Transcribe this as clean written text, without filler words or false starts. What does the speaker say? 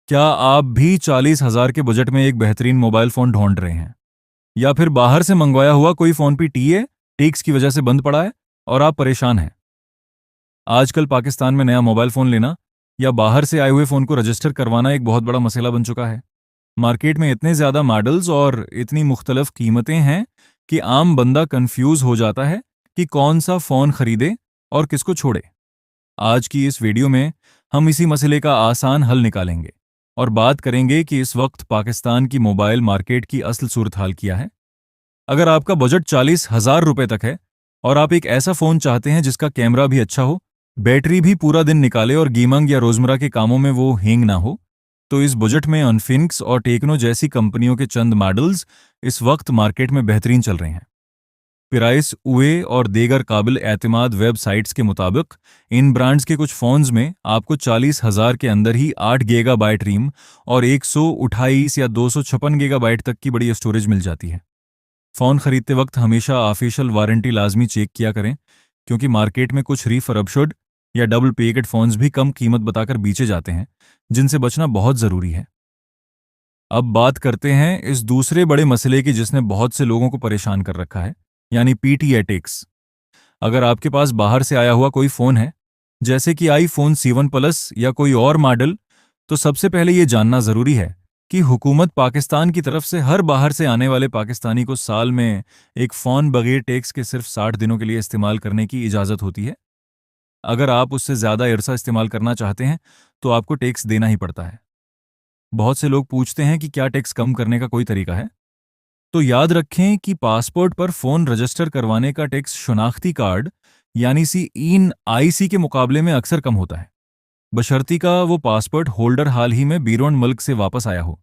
क्या आप भी 40,000 के बजट में एक बेहतरीन मोबाइल फोन ढूंढ रहे हैं, या फिर बाहर से मंगवाया हुआ कोई फोन भी टैक्स की वजह से बंद पड़ा है और आप परेशान हैं? आजकल पाकिस्तान में नया मोबाइल फोन लेना या बाहर से आए हुए फोन को रजिस्टर करवाना एक बहुत बड़ा मसला बन चुका है। मार्केट में इतने ज्यादा मॉडल्स और इतनी मुख्तलिफ कीमतें हैं कि आम बंदा कंफ्यूज हो जाता है कि कौन सा फोन खरीदे और किसको छोड़े। आज की इस वीडियो में हम इसी मसले का आसान हल निकालेंगे और बात करेंगे कि इस वक्त पाकिस्तान की मोबाइल मार्केट की असल सूरत हाल क्या है। अगर आपका बजट 40,000 रुपए तक है और आप एक ऐसा फोन चाहते हैं जिसका कैमरा भी अच्छा हो, बैटरी भी पूरा दिन निकाले और गेमिंग या रोजमर्रा के कामों में वो हैंग ना हो, तो इस बजट में इन्फिनिक्स और टेक्नो जैसी कंपनियों के चंद मॉडल्स इस वक्त मार्केट में बेहतरीन चल रहे हैं। प्राइस उए और दीगर काबिल एतमाद वेबसाइट्स के मुताबिक इन ब्रांड्स के कुछ फ़ोन्स में आपको 40,000 के अंदर ही 8 गीगाबाइट रैम और 128 या 256 गीगाबाइट तक की बड़ी स्टोरेज मिल जाती है। फ़ोन खरीदते वक्त हमेशा ऑफिशियल वारंटी लाजमी चेक किया करें, क्योंकि मार्केट में कुछ रिफर्बिश्ड या डबल पैकेट फ़ोन्स भी कम कीमत बताकर बेचे जाते हैं, जिनसे बचना बहुत ज़रूरी है। अब बात करते हैं इस दूसरे बड़े मसले की जिसने बहुत से लोगों को परेशान कर रखा है, यानी पीटीए टैक्स। अगर आपके पास बाहर से आया हुआ कोई फोन है, जैसे कि आईफोन 7 प्लस या कोई और मॉडल, तो सबसे पहले ये जानना जरूरी है कि हुकूमत पाकिस्तान की तरफ से हर बाहर से आने वाले पाकिस्तानी को साल में एक फोन बगैर टैक्स के सिर्फ 60 दिनों के लिए इस्तेमाल करने की इजाजत होती है। अगर आप उससे ज्यादा अरसा इस्तेमाल करना चाहते हैं तो आपको टैक्स देना ही पड़ता है। बहुत से लोग पूछते हैं कि क्या टैक्स कम करने का कोई तरीका है। तो याद रखें कि पासपोर्ट पर फोन रजिस्टर करवाने का टैक्स शनाख्ती कार्ड यानी सी इन आईसी के मुकाबले में अक्सर कम होता है, बशर्ती का वो पासपोर्ट होल्डर हाल ही में बैरून मुल्क से वापस आया हो।